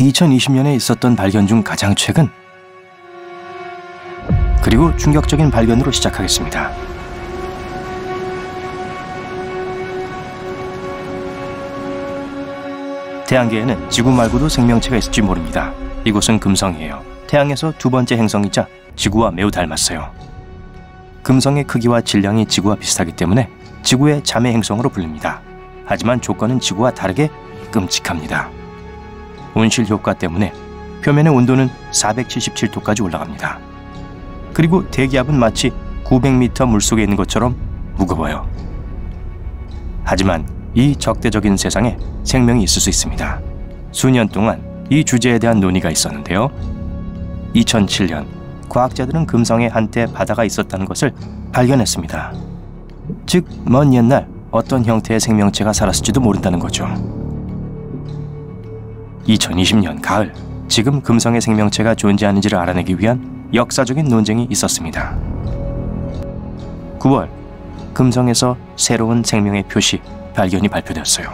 2020년에 있었던 발견 중 가장 최근, 그리고 충격적인 발견으로 시작하겠습니다. 태양계에는 지구 말고도 생명체가 있을지 모릅니다. 이곳은 금성이에요. 태양에서 두 번째 행성이자 지구와 매우 닮았어요. 금성의 크기와 질량이 지구와 비슷하기 때문에 지구의 자매 행성으로 불립니다. 하지만 조건은 지구와 다르게 끔찍합니다. 온실 효과 때문에 표면의 온도는 477도까지 올라갑니다. 그리고 대기압은 마치 900m 물속에 있는 것처럼 무거워요. 하지만 이 적대적인 세상에 생명이 있을 수 있습니다. 수년 동안 이 주제에 대한 논의가 있었는데요. 2007년 과학자들은 금성에 한때 바다가 있었다는 것을 발견했습니다. 즉, 먼 옛날 어떤 형태의 생명체가 살았을지도 모른다는 거죠. 2020년 가을, 지금 금성의 생명체가 존재하는지를 알아내기 위한 역사적인 논쟁이 있었습니다. 9월, 금성에서 새로운 생명의 표시, 발견이 발표되었어요.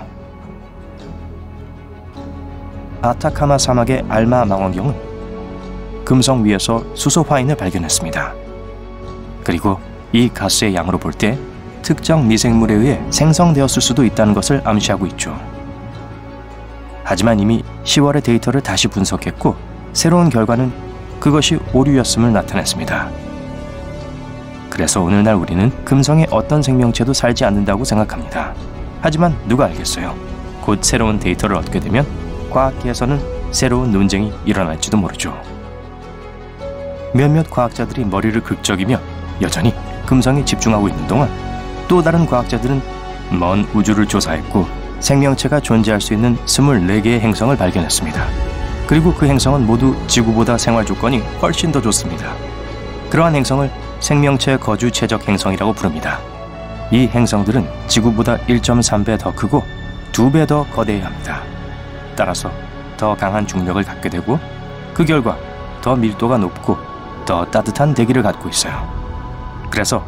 아타카마 사막의 알마 망원경은 금성 위에서 수소 화인을 발견했습니다. 그리고 이 가스의 양으로 볼 때 특정 미생물에 의해 생성되었을 수도 있다는 것을 암시하고 있죠. 하지만 이미 10월의 데이터를 다시 분석했고 새로운 결과는 그것이 오류였음을 나타냈습니다. 그래서 오늘날 우리는 금성에 어떤 생명체도 살지 않는다고 생각합니다. 하지만 누가 알겠어요? 곧 새로운 데이터를 얻게 되면 과학계에서는 새로운 논쟁이 일어날지도 모르죠. 몇몇 과학자들이 머리를 긁적이며 여전히 금성에 집중하고 있는 동안 또 다른 과학자들은 먼 우주를 조사했고 생명체가 존재할 수 있는 24개의 행성을 발견했습니다. 그리고 그 행성은 모두 지구보다 생활 조건이 훨씬 더 좋습니다. 그러한 행성을 생명체 거주 최적 행성이라고 부릅니다. 이 행성들은 지구보다 1.3배 더 크고 2배 더 거대해야 합니다. 따라서 더 강한 중력을 갖게 되고 그 결과 더 밀도가 높고 더 따뜻한 대기를 갖고 있어요. 그래서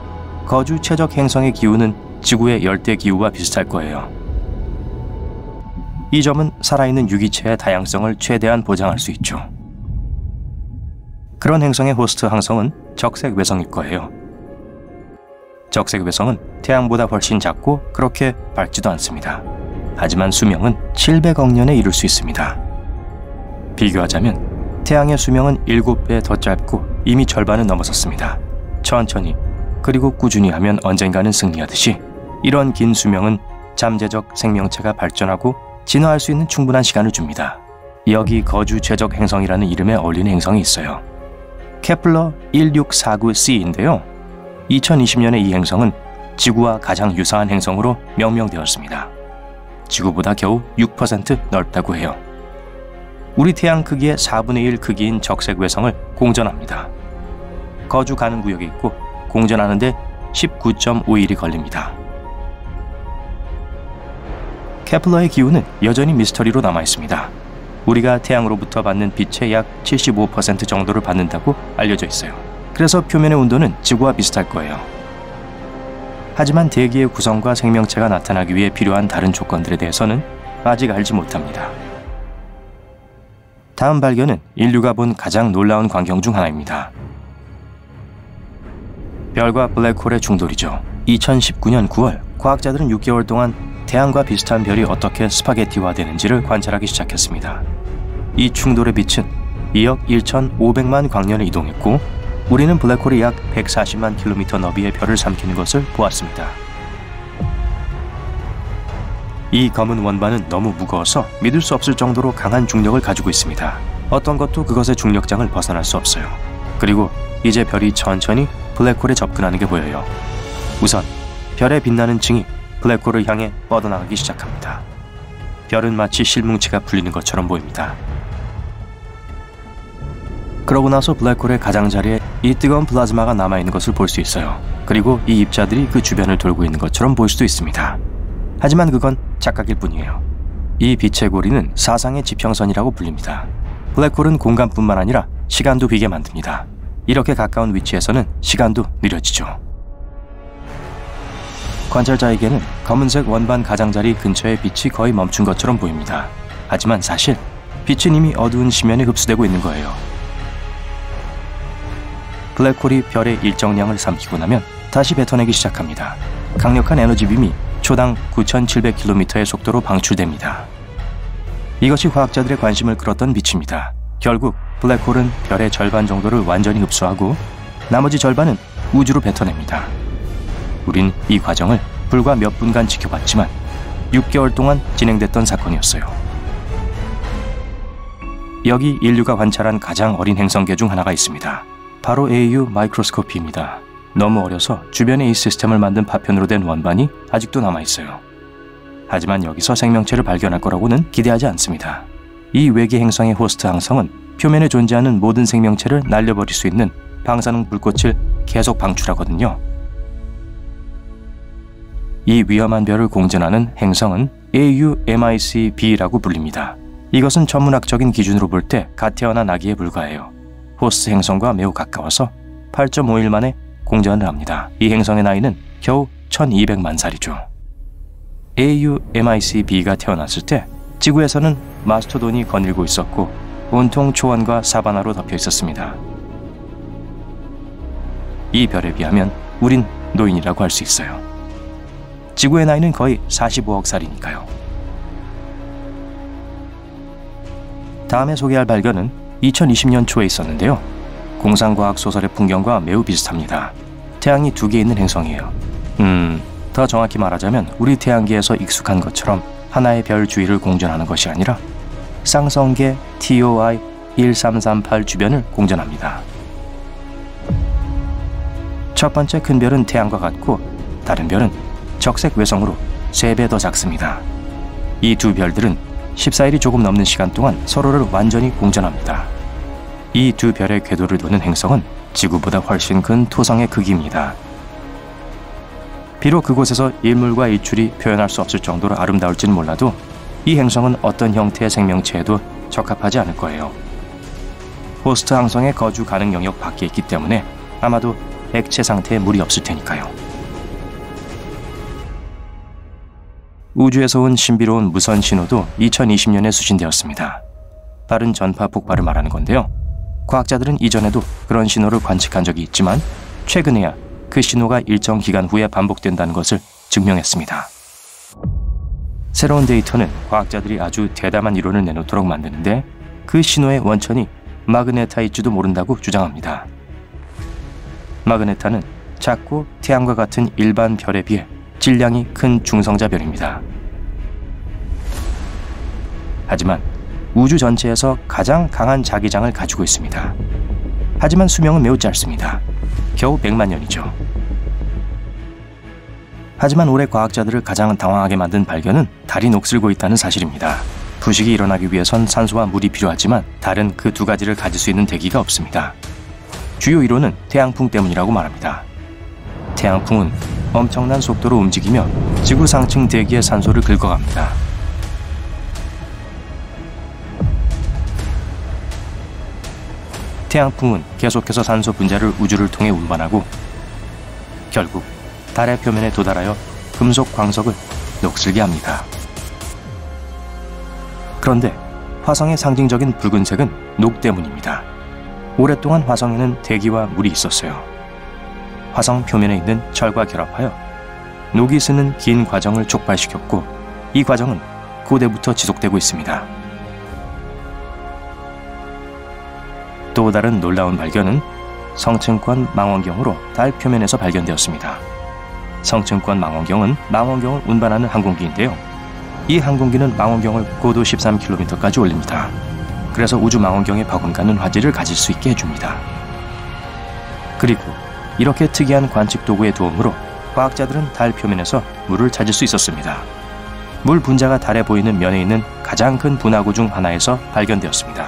거주 최적 행성의 기후는 지구의 열대 기후와 비슷할 거예요. 이 점은 살아있는 유기체의 다양성을 최대한 보장할 수 있죠. 그런 행성의 호스트 항성은 적색 외성일 거예요. 적색 외성은 태양보다 훨씬 작고 그렇게 밝지도 않습니다. 하지만 수명은 700억 년에 이를 수 있습니다. 비교하자면 태양의 수명은 7배 더 짧고 이미 절반은 넘어섰습니다. 천천히 그리고 꾸준히 하면 언젠가는 승리하듯이 이런 긴 수명은 잠재적 생명체가 발전하고 진화할 수 있는 충분한 시간을 줍니다. 여기 거주 최적 행성이라는 이름에 어울리는 행성이 있어요. 케플러 1649c인데요. 2020년에 이 행성은 지구와 가장 유사한 행성으로 명명되었습니다. 지구보다 겨우 6% 넓다고 해요. 우리 태양 크기의 4분의 1 크기인 적색 외성을 공전합니다. 거주 가능 구역이 있고 공전하는데 19.5일이 걸립니다. 케플러의 기후는 여전히 미스터리로 남아있습니다. 우리가 태양으로부터 받는 빛의 약 75% 정도를 받는다고 알려져 있어요. 그래서 표면의 온도는 지구와 비슷할 거예요. 하지만 대기의 구성과 생명체가 나타나기 위해 필요한 다른 조건들에 대해서는 아직 알지 못합니다. 다음 발견은 인류가 본 가장 놀라운 광경 중 하나입니다. 별과 블랙홀의 충돌이죠. 2019년 9월, 과학자들은 6개월 동안 태양과 비슷한 별이 어떻게 스파게티화되는지를 관찰하기 시작했습니다. 이 충돌의 빛은 2억 1,500만 광년을 이동했고 우리는 블랙홀이 약 140만 킬로미터 너비의 별을 삼키는 것을 보았습니다. 이 검은 원반은 너무 무거워서 믿을 수 없을 정도로 강한 중력을 가지고 있습니다. 어떤 것도 그것의 중력장을 벗어날 수 없어요. 그리고 이제 별이 천천히 블랙홀에 접근하는 게 보여요. 우선 별의 빛나는 층이 블랙홀을 향해 뻗어나가기 시작합니다. 별은 마치 실뭉치가 풀리는 것처럼 보입니다. 그러고 나서 블랙홀의 가장자리에 이 뜨거운 플라즈마가 남아있는 것을 볼 수 있어요. 그리고 이 입자들이 그 주변을 돌고 있는 것처럼 보일 수도 있습니다. 하지만 그건 착각일 뿐이에요. 이 빛의 고리는 사상의 지평선이라고 불립니다. 블랙홀은 공간뿐만 아니라 시간도 비게 만듭니다. 이렇게 가까운 위치에서는 시간도 느려지죠. 관찰자에게는 검은색 원반 가장자리 근처의 빛이 거의 멈춘 것처럼 보입니다. 하지만 사실 빛은 이미 어두운 심연에 흡수되고 있는 거예요. 블랙홀이 별의 일정량을 삼키고 나면 다시 뱉어내기 시작합니다. 강력한 에너지 빔이 초당 9,700km의 속도로 방출됩니다. 이것이 과학자들의 관심을 끌었던 빛입니다. 결국 블랙홀은 별의 절반 정도를 완전히 흡수하고 나머지 절반은 우주로 뱉어냅니다. 우린 이 과정을 불과 몇 분간 지켜봤지만 6개월 동안 진행됐던 사건이었어요. 여기 인류가 관찰한 가장 어린 행성계 중 하나가 있습니다. 바로 AU 마이크로스코피입니다. 너무 어려서 주변에 이 시스템을 만든 파편으로 된 원반이 아직도 남아있어요. 하지만 여기서 생명체를 발견할 거라고는 기대하지 않습니다. 이 외계 행성의 호스트 항성은 표면에 존재하는 모든 생명체를 날려버릴 수 있는 방사능 불꽃을 계속 방출하거든요. 이 위험한 별을 공전하는 행성은 AU-MIC-B라고 불립니다. 이것은 천문학적인 기준으로 볼 때 갓 태어난 아기에 불과해요. 호스트 행성과 매우 가까워서 8.5일 만에 공전을 합니다. 이 행성의 나이는 겨우 1200만 살이죠. AU-MIC-B가 태어났을 때 지구에서는 마스토돈이 거닐고 있었고 온통 초원과 사바나로 덮여 있었습니다. 이 별에 비하면 우린 노인이라고 할 수 있어요. 지구의 나이는 거의 45억 살이니까요. 다음에 소개할 발견은 2020년 초에 있었는데요. 공상과학 소설의 풍경과 매우 비슷합니다. 태양이 2개 있는 행성이에요. 더 정확히 말하자면 우리 태양계에서 익숙한 것처럼 하나의 별 주위를 공전하는 것이 아니라 쌍성계 TOI 1338 주변을 공전합니다. 첫 번째 큰 별은 태양과 같고 다른 별은 적색 외성으로 3배 더 작습니다. 이 두 별들은 14일이 조금 넘는 시간 동안 서로를 완전히 공전합니다. 이 두 별의 궤도를 도는 행성은 지구보다 훨씬 큰 토성의 크기입니다. 비록 그곳에서 일물과 일출이 표현할 수 없을 정도로 아름다울지는 몰라도 이 행성은 어떤 형태의 생명체에도 적합하지 않을 거예요. 호스트 항성의 거주 가능 영역 밖에 있기 때문에 아마도 액체 상태에 물이 없을 테니까요. 우주에서 온 신비로운 무선 신호도 2020년에 수신되었습니다. 빠른 전파 폭발을 말하는 건데요. 과학자들은 이전에도 그런 신호를 관측한 적이 있지만 최근에야 그 신호가 일정 기간 후에 반복된다는 것을 증명했습니다. 새로운 데이터는 과학자들이 아주 대담한 이론을 내놓도록 만드는데 그 신호의 원천이 마그네타일지도 모른다고 주장합니다. 마그네타는 작고 태양과 같은 일반 별에 비해 질량이 큰 중성자 별입니다. 하지만 우주 전체에서 가장 강한 자기장을 가지고 있습니다. 하지만 수명은 매우 짧습니다. 겨우 100만 년이죠. 하지만 올해 과학자들을 가장 당황하게 만든 발견은 달이 녹슬고 있다는 사실입니다. 부식이 일어나기 위해선 산소와 물이 필요하지만 달은 그 두 가지를 가질 수 있는 대기가 없습니다. 주요 이론은 태양풍 때문이라고 말합니다. 태양풍은 엄청난 속도로 움직이며 지구 상층 대기의 산소를 긁어갑니다. 태양풍은 계속해서 산소 분자를 우주를 통해 운반하고 결국 달의 표면에 도달하여 금속 광석을 녹슬게 합니다. 그런데 화성의 상징적인 붉은색은 녹 때문입니다. 오랫동안 화성에는 대기와 물이 있었어요. 화성 표면에 있는 철과 결합하여 녹이 쓰는 긴 과정을 촉발시켰고 이 과정은 고대부터 지속되고 있습니다. 또 다른 놀라운 발견은 성층권 망원경으로 달 표면에서 발견되었습니다. 성층권 망원경은 망원경을 운반하는 항공기인데요. 이 항공기는 망원경을 고도 13km까지 올립니다. 그래서 우주 망원경에 버금가는 화질을 가질 수 있게 해줍니다. 그리고 이렇게 특이한 관측 도구의 도움으로 과학자들은 달 표면에서 물을 찾을 수 있었습니다. 물 분자가 달에 보이는 면에 있는 가장 큰 분화구 중 하나에서 발견되었습니다.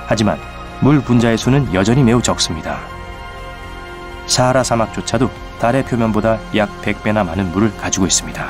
하지만 물 분자의 수는 여전히 매우 적습니다. 사하라 사막조차도 달의 표면보다 약 100배나 많은 물을 가지고 있습니다.